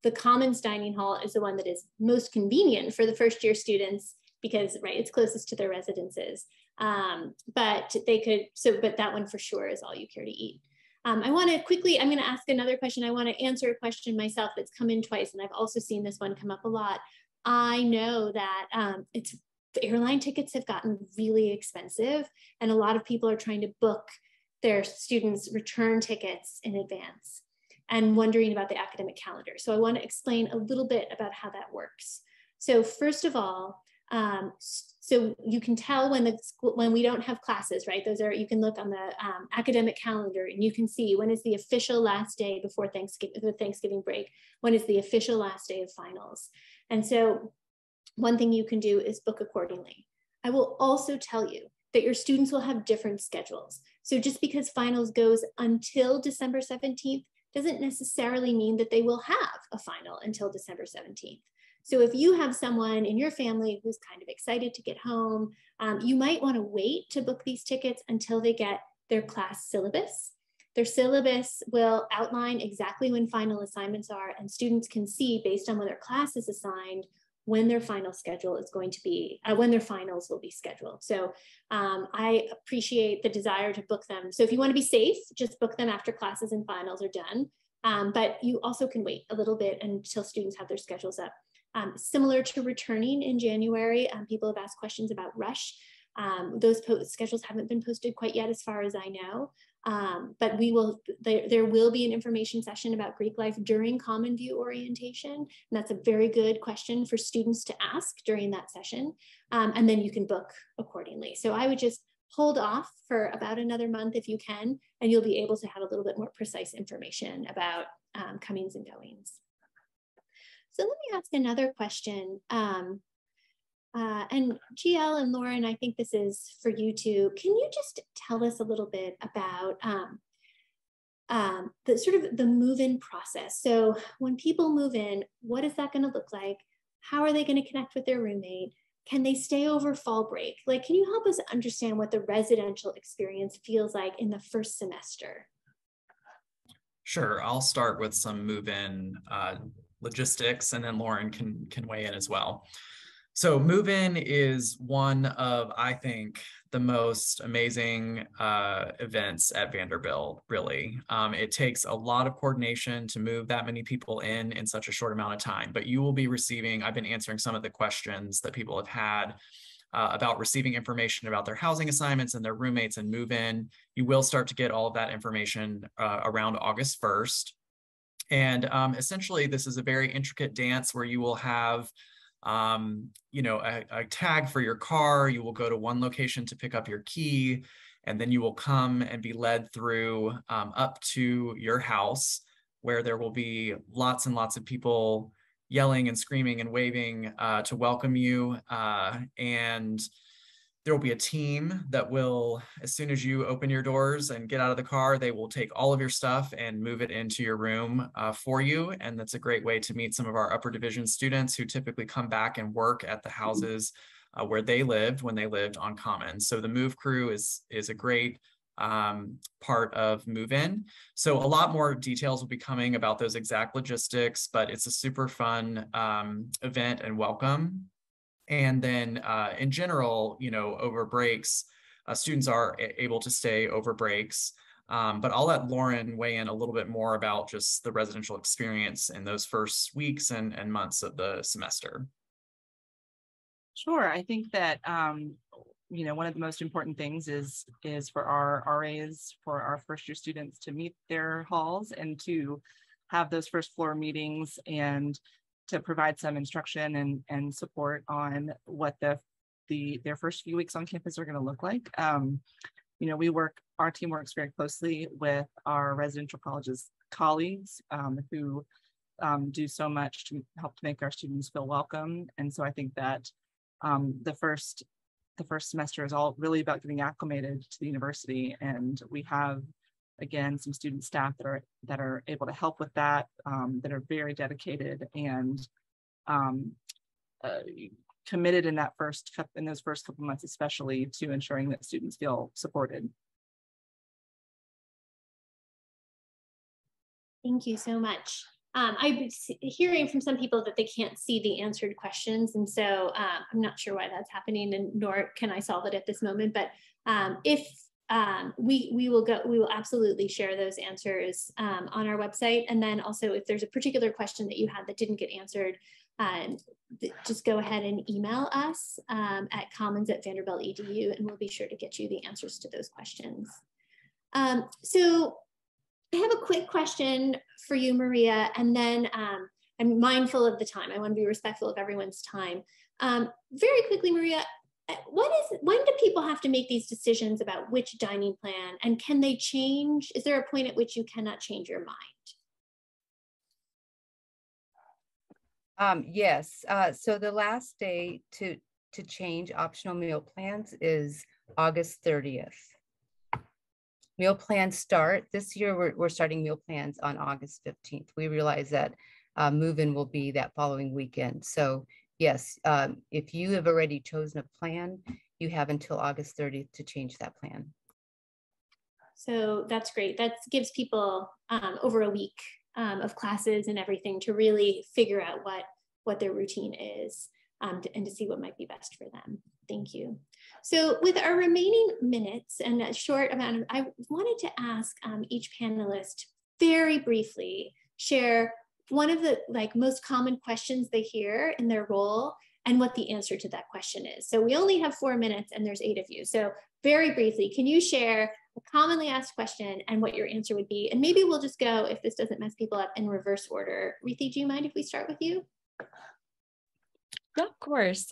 The Commons dining hall is the one that is most convenient for the first year students because, right, it's closest to their residences. But that one for sure is all you care to eat. I want to quickly, I'm going to ask another question. I want to answer a question myself that's come in twice, and I've also seen this one come up a lot. I know that the airline tickets have gotten really expensive, and a lot of people are trying to book their students' return tickets in advance and wondering about the academic calendar. So I want to explain a little bit about how that works. So first of all, so you can tell when we don't have classes, right? You can look on the academic calendar and you can see when is the official last day before the Thanksgiving break, when is the official last day of finals. And so one thing you can do is book accordingly. I will also tell you that your students will have different schedules. So just because finals goes until December 17th doesn't necessarily mean that they will have a final until December 17th. So if you have someone in your family who's kind of excited to get home, you might want to wait to book these tickets until they get their class syllabus. Their syllabus will outline exactly when final assignments are, and students can see based on when their class is assigned when their final schedule is going to be, when their finals will be scheduled. So I appreciate the desire to book them. So if you want to be safe, just book them after classes and finals are done. But you also can wait a little bit until students have their schedules up. Similar to returning in January, people have asked questions about rush. Those schedules haven't been posted quite yet as far as I know, but there will be an information session about Greek life during Common View orientation. And that's a very good question for students to ask during that session. And then you can book accordingly. So I would just hold off for about another month if you can, and you'll be able to have a little bit more precise information about comings and goings. So let me ask another question. And GL and Lauren, I think this is for you too. Can you just tell us a little bit about the sort of the move-in process? So when people move in, what is that going to look like? How are they going to connect with their roommate? Can they stay over fall break? Like, can you help us understand what the residential experience feels like in the first semester? Sure, I'll start with some move-in logistics, and then Lauren can weigh in as well. So move-in is one of, I think, the most amazing events at Vanderbilt, really. It takes a lot of coordination to move that many people in such a short amount of time, but you will be receiving, I've been answering some of the questions that people have had about receiving information about their housing assignments and their roommates and move-in. You will start to get all of that information around August 1st. And essentially, this is a very intricate dance where you will have a tag for your car. You will go to one location to pick up your key, and then you will come and be led through up to your house, where there will be lots and lots of people yelling and screaming and waving to welcome you. And there will be a team that will, as soon as you open your doors and get out of the car, they will take all of your stuff and move it into your room for you. And that's a great way to meet some of our upper division students who typically come back and work at the houses where they lived when they lived on Commons. So the move crew is a great part of move-in. So a lot more details will be coming about those exact logistics, but it's a super fun event and welcome. And then in general, over breaks, students are able to stay over breaks. But I'll let Lauren weigh in a little bit more about just the residential experience in those first weeks and months of the semester. Sure. I think that, one of the most important things is for our RAs, for our first year students to meet their halls and to have those first floor meetings and to provide some instruction and support on what their first few weeks on campus are going to look like. Our team works very closely with our residential colleges colleagues who do so much to help to make our students feel welcome. And so I think that the first semester is all really about getting acclimated to the university, and we have, again, some student staff that are able to help with that, that are very dedicated and committed in those first couple months, especially to ensuring that students feel supported. Thank you so much. I've been hearing from some people that they can't see the answered questions, and so I'm not sure why that's happening, and nor can I solve it at this moment. But if we will absolutely share those answers on our website, and then also if there's a particular question that you had that didn't get answered, just go ahead and email us at commons@vanderbilt.edu, and we'll be sure to get you the answers to those questions. So I have a quick question for you, Maria, and then I'm mindful of the time. I want to be respectful of everyone's time. Very quickly, Maria, when do people have to make these decisions about which dining plan, and can they change? Is there a point at which you cannot change your mind? Yes. So the last day to change optional meal plans is August 30th. Meal plans start this year. We're starting meal plans on August 15th. We realize that move-in will be that following weekend. So yes, if you have already chosen a plan, you have until August 30th to change that plan. So that's great. That gives people over a week of classes and everything to really figure out what their routine is and to see what might be best for them. Thank you. So with our remaining minutes and a short amount of, I wanted to ask each panelist very briefly share one of the most common questions they hear in their role and what the answer to that question is. So we only have 4 minutes and there's 8 of you. So very briefly, can you share a commonly asked question and what your answer would be? And maybe we'll just go, if this doesn't mess people up, in reverse order. Rithi, do you mind if we start with you? Yeah, of course.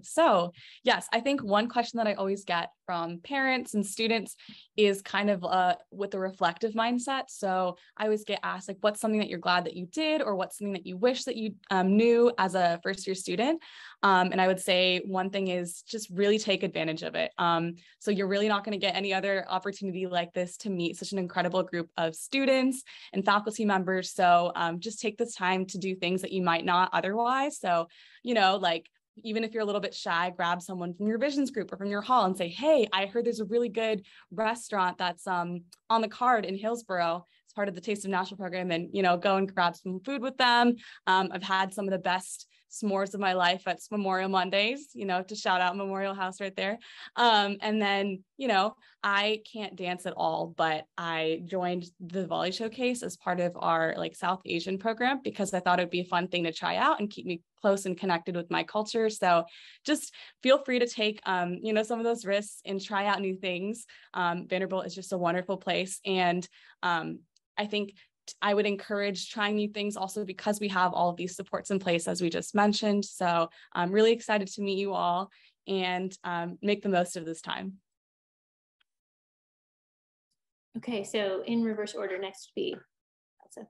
So yes, I think one question that I always get from parents and students is kind of with a reflective mindset. So I always get asked, like, what's something that you're glad that you did, or what's something that you wish that you knew as a first-year student? And I would say one thing is just really take advantage of it. So you're really not going to get any other opportunity like this to meet such an incredible group of students and faculty members. So just take this time to do things that you might not otherwise. So, like, even if you're a little bit shy, grab someone from your visions group or from your hall and say, hey, I heard there's a really good restaurant that's on the card in Hillsborough. It's part of the Taste of Nashville program, and, go and grab some food with them. I've had some of the best s'mores of my life at Memorial Mondays, to shout out Memorial House right there. And then, I can't dance at all, but I joined the Volley Showcase as part of our South Asian program because I thought it'd be a fun thing to try out and keep me close and connected with my culture. So just feel free to take, some of those risks and try out new things. Vanderbilt is just a wonderful place. And I think I would encourage trying new things also because we have all of these supports in place, as we just mentioned. So I'm really excited to meet you all and make the most of this time. Okay, so in reverse order, next would be Elsa.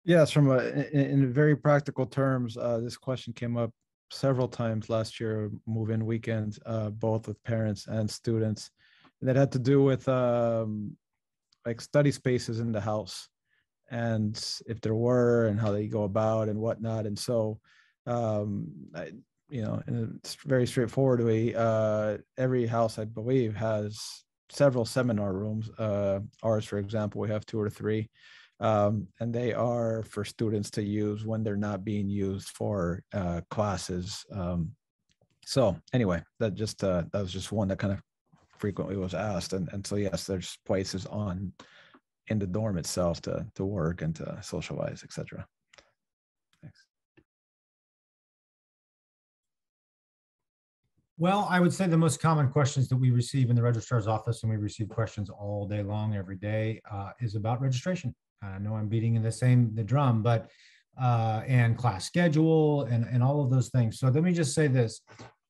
Yes, in very practical terms, this question came up several times last year, move-in weekend, both with parents and students. And that had to do with study spaces in the house, and if there were, and how they go about and whatnot. And so, in a very straightforward way, every house, I believe, has several seminar rooms. Ours, for example, we have 2 or 3. And they are for students to use when they're not being used for classes. So anyway, that was just one that kind of frequently was asked. And so, yes, there's places in the dorm itself to work and to socialize, etc. Thanks. Well, I would say the most common questions that we receive in the registrar's office, and we receive questions all day long, every day, is about registration. I know I'm beating the drum, but and class schedule and all of those things. So let me just say this.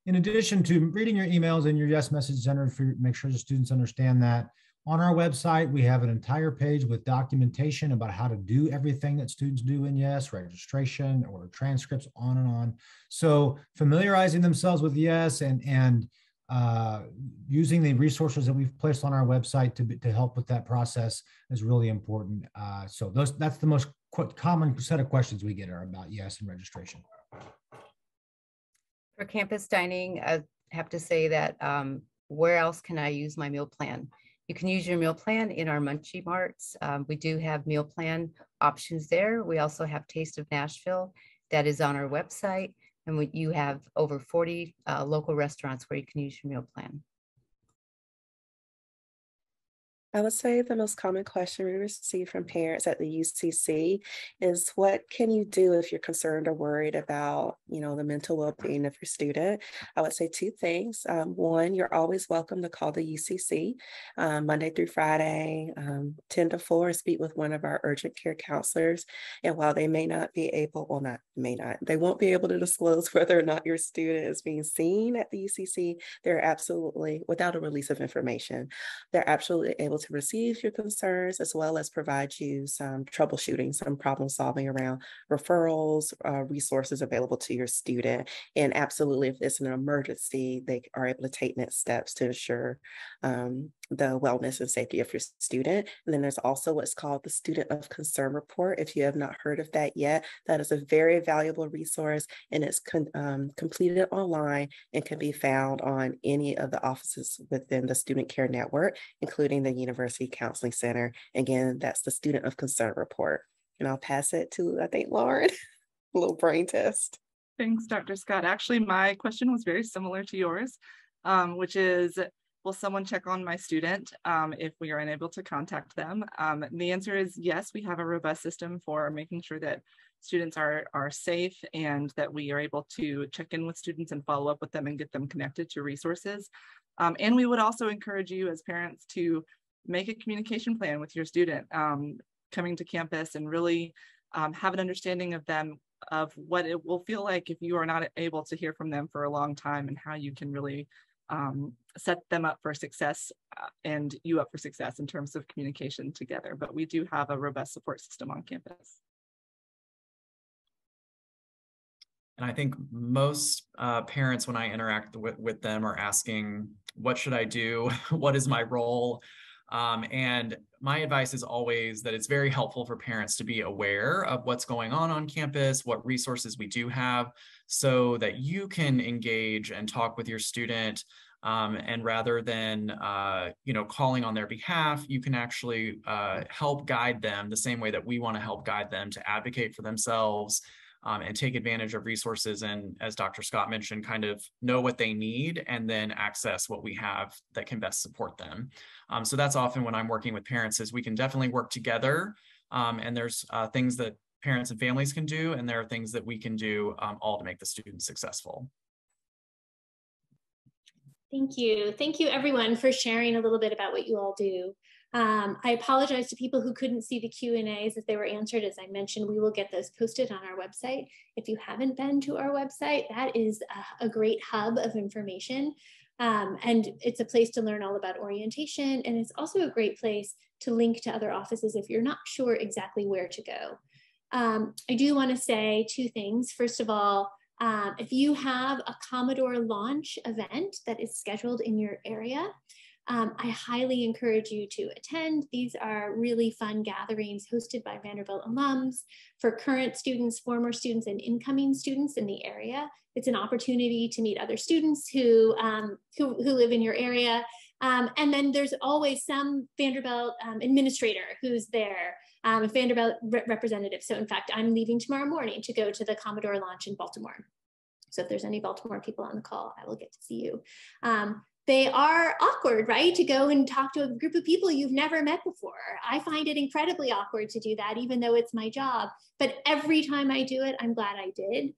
In addition to reading your emails and your yes message center, make sure the students understand that, on our website, we have an entire page with documentation about how to do everything that students do in yes, registration, or transcripts, on and on. So familiarizing themselves with yes and using the resources that we've placed on our website to help with that process is really important. So that's the most common set of questions we get are about yes and registration. For campus dining, I have to say that where else can I use my meal plan? You can use your meal plan in our Munchie Marts. We do have meal plan options there. We also have Taste of Nashville that is on our website. And you have over 40 local restaurants where you can use your meal plan. I would say the most common question we receive from parents at the UCC is, what can you do if you're concerned or worried about, the mental well-being of your student? I would say 2 things. One, you're always welcome to call the UCC Monday through Friday, 10 to 4, speak with one of our urgent care counselors. And while they may not be able, they won't be able to disclose whether or not your student is being seen at the UCC, they're absolutely, without a release of information, they're absolutely able to receive your concerns, as well as provide you some troubleshooting, some problem solving around referrals, resources available to your student. And absolutely, if it's an emergency, they are able to take next steps to ensure the wellness and safety of your student. And then there's also what's called the Student of Concern Report. If you have not heard of that yet, that is a very valuable resource, and it's completed online and can be found on any of the offices within the Student Care Network, including the University Counseling Center. Again, that's the Student of Concern Report. And I'll pass it to, I think, Lauren, a little brain test. Thanks, Dr. Scott. Actually, my question was very similar to yours, which is, will someone check on my student if we are unable to contact them? And the answer is yes, we have a robust system for making sure that students are safe and that we are able to check in with students and follow up with them and get them connected to resources. And we would also encourage you as parents to make a communication plan with your student coming to campus, and really have an understanding of them, of what it will feel like if you are not able to hear from them for a long time, and how you can really set them up for success and you up for success in terms of communication together. But we do have a robust support system on campus. And I think most parents, when I interact with them, are asking, what should I do? What is my role? And my advice is always that it's very helpful for parents to be aware of what's going on campus, what resources we do have, so that you can engage and talk with your student. And rather than calling on their behalf, you can actually help guide them the same way that we want to help guide them to advocate for themselves. And take advantage of resources, and as Dr. Scott mentioned, kind of know what they need and then access what we have that can best support them. So that's often when I'm working with parents, is we can definitely work together, and there's things that parents and families can do, and there are things that we can do all to make the students successful. Thank you. Thank you, everyone, for sharing a little bit about what you all do. I apologize to people who couldn't see the Q&As if they were answered. As I mentioned, we will get those posted on our website. If you haven't been to our website, that is a great hub of information. And it's a place to learn all about orientation. And it's also a great place to link to other offices if you're not sure exactly where to go. I do want to say two things. First of all, if you have a Commodore launch event that is scheduled in your area, I highly encourage you to attend. These are really fun gatherings hosted by Vanderbilt alums for current students, former students, and incoming students in the area. It's an opportunity to meet other students who live in your area. And then there's always some Vanderbilt administrator who's there, a Vanderbilt representative. So in fact, I'm leaving tomorrow morning to go to the Commodore launch in Baltimore. So if there's any Baltimore people on the call, I will get to see you. They are awkward, right? To go and talk to a group of people you've never met before. I find it incredibly awkward to do that, even though it's my job. But every time I do it, I'm glad I did.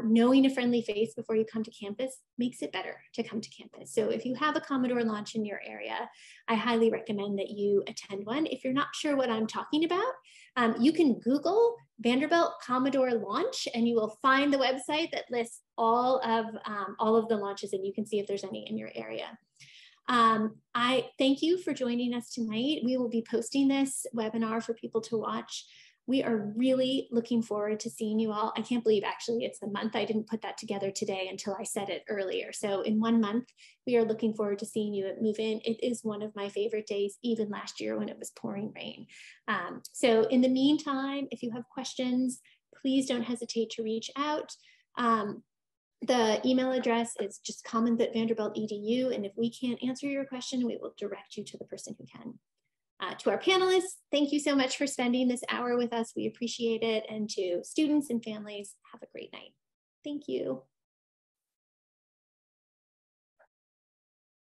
Knowing a friendly face before you come to campus makes it better to come to campus. So if you have a Commodore launch in your area, I highly recommend that you attend one. If you're not sure what I'm talking about, you can Google Vanderbilt Commodore launch and you will find the website that lists all of the launches, and you can see if there's any in your area. I thank you for joining us tonight. We will be posting this webinar for people to watch. We are really looking forward to seeing you all. I can't believe actually it's a month. I didn't put that together today until I said it earlier. So in 1 month, we are looking forward to seeing you at Move In. It is one of my favorite days, even last year when it was pouring rain. So in the meantime, if you have questions, please don't hesitate to reach out. The email address is just commons@vanderbilt.edu. And if we can't answer your question, we will direct you to the person who can. To our panelists, thank you so much for spending this hour with us. We appreciate it. And to students and families, have a great night. Thank you.